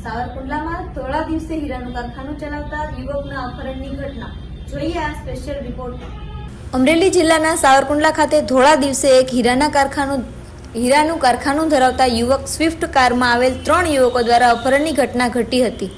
સાવરકુંડલામાં થોડા દિવસે હીરાનું કારખાનું ચલાવતા યુવકના અપહરણની ઘટના. જોઈએ આ સ્પેશિયલ રિપોર્ટ. અમરેલી જિલ્લાના સાવરકુંડલા ખાતે થોડા દિવસે એક હીરાનું કારખાનું ધરાવતા યુવક સ્વિફ્ટ કારમાં આવેલ 3 યુવકો દ્વારા અપહરણની ઘટના ઘટી હતી.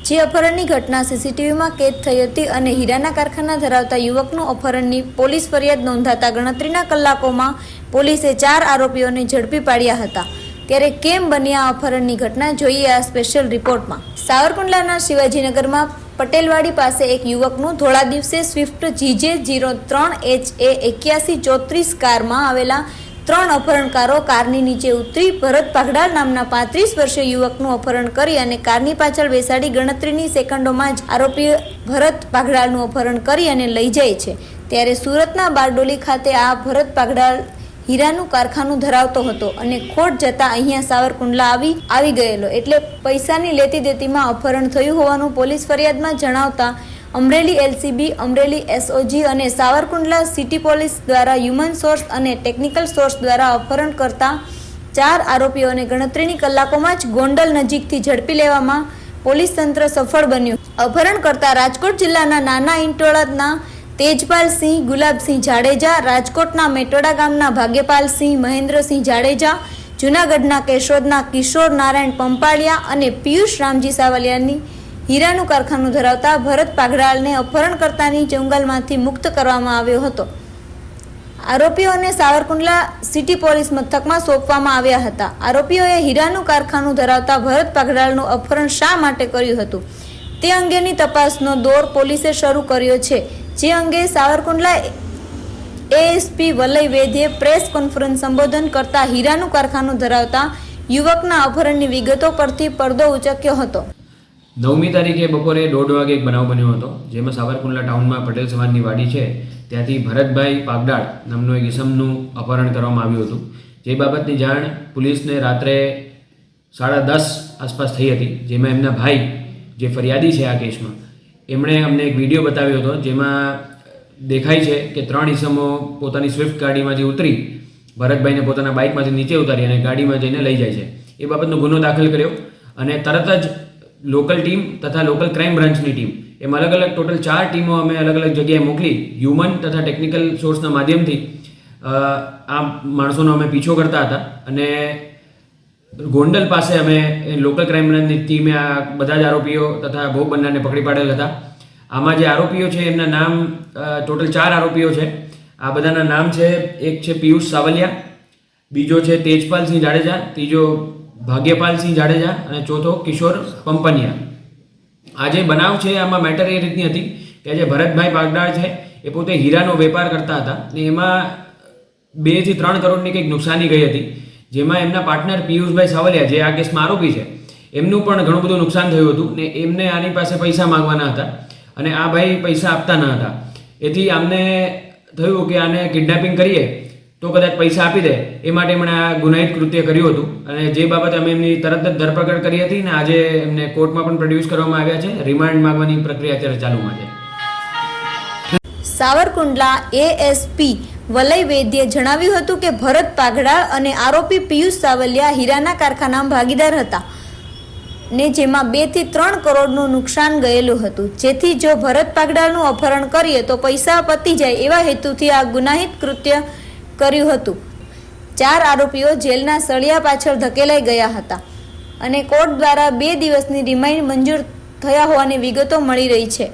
જે અપહરણની ઘટના સીસીટીવીમાં કેદ થઈ હતી અને હીરાના કારખાના ધરાવતા યુવકનું અપહરણની પોલીસ ફરિયાદ નોંધાતા ગણતરીના કલાકોમાં પોલીસે 4 આરોપીઓને ઝડપી પાડ્યા હતા. ત્યારે કેમ બની આ અપહરણની ઘટના, જોઈએ આ સ્પેશિયલ રિપોર્ટમાં. સાવરકુંડલાના શિવાજીનગરમાં પટેલવાડી પાસે એક યુવકનું થોડા દિવસે સ્વિફ્ટ GJ03HA8134 કારમાં આવેલા 3 અપહરણકારો કારની નીચે ઉતરી ભરત પાઘડાલ નામના 35 વર્ષીય યુવકનું અપહરણ કરી અને કારની પાછળ બેસાડી ગણતરીની સેકન્ડોમાં જ આરોપી ભરત પાઘડાલનું અપહરણ કરી અને લઈ જાય છે. ત્યારે સુરતના બારડોલી ખાતે આ ભરત પાઘડાલ હીરાનું કારખાનું ધરાવતો હતો અને ખોટ જતા અહીંયા સાવરકુંડલા આવી ગયેલો, એટલે પૈસાની લેતી દેતીમાં અપહરણ થયું હોવાનું પોલીસ ફરિયાદમાં જણાવતા અમરેલી LCB, અમરેલી SOG અને સાવરકુંડલા સિટી પોલીસ દ્વારા હ્યુમન સોર્સ અને ટેકનિકલ સોર્સ દ્વારા અપહરણ કરતા 4 આરોપીઓને ગણતરીની કલાકોમાં જ ગોંડલ નજીકથી ઝડપી લેવામાં પોલીસ તંત્ર સફળ બન્યું. અપહરણ કરતા રાજકોટ જિલ્લાના નાના ઇંટોળાના તેજપાલસિંહ ગુલાબસિંહ જાડેજા, રાજકોટના મેટોડા ગામના ભાગ્યપાલસિંહ મહેન્દ્રસિંહ જાડેજા, જૂનાગઢના કેશોદના કિશોર નારાયણ પંપાળિયા અને પિયુષ રામજી સાવલિયાની હીરાનું કારખાનું ધરાવતા ભરત પાઘડાલને અપહરણકર્તાની જંગલમાંથી મુક્ત કરવામાં આવ્યો હતો. આરોપીઓને સાવરકુંડલા સિટી પોલીસ મથકમાં સોંપવામાં આવ્યા હતા. આરોપીઓએ હીરાનું કારખાનું ધરાવતા ભરત પાઘડાલનું અપહરણ શા માટે કર્યું હતું તે અંગેની તપાસનો દોર પોલીસે શરૂ કર્યો છે. જે અંગે સાવરકુંડલા ASP વલય વૈદ્યે પ્રેસ કોન્ફરન્સ સંબોધન કરતા હીરાનું કારખાનું ધરાવતા યુવકના અપહરણની વિગતો પરથી પડદો ઉચક્યો હતો. 9મી તારીખે બપોરે 1:30 વાગે એક બનાવ બન્યો હતો, જેમાં સાવરકુંડલા ટાઉનમાં પટેલ સમાજની વાડી છે ત્યાંથી ભરતભાઈ પાઘડાળ નામનો એક ઇસમનું અપહરણ કરવામાં આવ્યું હતું. જે બાબતની જાણ પોલીસને રાત્રે 10:30 આસપાસ થઈ હતી. જેમાં એમના ભાઈ જે ફરિયાદી છે આ કેસમાં, એમણે અમને એક વિડીયો બતાવ્યો હતો, જેમાં દેખાય છે કે 3 ઇસમો પોતાની સ્વિફ્ટ ગાડીમાંથી ઉતરી ભરતભાઈને પોતાના બાઇકમાંથી નીચે ઉતારી અને ગાડીમાં જઈને લઈ જાય છે. એ બાબતનો ગુનો દાખલ કર્યો અને તરત જ લોકલ ટીમ તથા લોકલ ક્રાઇમ બ્રાન્ચની ટીમ એમ અલગ અલગ ટોટલ 4 ટીમો અમે અલગ અલગ જગ્યાએ મોકલી હ્યુમન તથા ટેકનિકલ સોર્સના માધ્યમથી આ માણસોનો અમે પીછો કરતા હતા. અને ગોંડલ પાસે અમે લોકલ ક્રાઇમ બ્રાન્ચની ટીમે આ બધા જ આરોપીઓ તથા ભોગ બનનારને પકડી પાડેલ હતા. આમાં જે આરોપીઓ છે એમના નામ ટોટલ 4 આરોપીઓ છે. આ બધાના નામ છે, એક છે પિયુષ સાવલિયા, બીજો છે તેજપાલસિંહ જાડેજા, ત્રીજો ભાગ્યપાલસિંહ જાડેજા અને ચોથો કિશોર પંપનિયા. આ જે બનાવ છે આમાં મેટર એ રીતની હતી કે જે ભરતભાઈ પાઘડાળ છે એ પોતે હીરાનો વેપાર કરતા હતા ને એમાં 2 થી 3 કરોડની કંઈક નુકસાની ગઈ હતી. જેમાં એમના પાર્ટનર પિયુષભાઈ સાવલિયા જે આ કેસમાં આરોપી છે એમનું પણ ઘણું બધું નુકસાન થયું હતું ને એમને આની પાસે પૈસા માંગવાના હતા અને આ ભાઈ પૈસા આપતા ન હતા. એથી આમને થયું કે આને કિડનેપિંગ કરીએ તો કદાચ પૈસા આપી દે, એ માટે એમણે આ ગુનાહિત કૃત્ય કર્યું હતું. અને જે બાબતે અમે એમની તરત જ ધરપકડ કરી હતી ને આજે એમને કોર્ટમાં પણ પ્રોડ્યુસ કરવામાં આવ્યા છે. રિમાન્ડ માંગવાની પ્રક્રિયા અત્યારે ચાલુમાં છે. સાવરકુંડલા ASP વલય વૈદ્યે જણાવ્યું હતું કે ભરત પાઘડાળ અને આરોપી પિયુષ સાવલિયા હીરાના કારખાનામાં ભાગીદાર હતા ને જેમાં 2 થી 3 કરોડનું નુકસાન ગયેલું હતું. જેથી જો ભરત પાઘડાળનું અપહરણ કરીએ તો પૈસા પતી જાય એવા હેતુથી આ ગુનાહિત કૃત્ય કર્યું હતું. 4 આરોપીઓ જેલના સળિયા પાછળ ધકેલાઈ ગયા હતા અને કોર્ટ દ્વારા 2 દિવસની રિમાન્ડ મંજૂર થયા હોવાની વિગતો મળી રહી છે.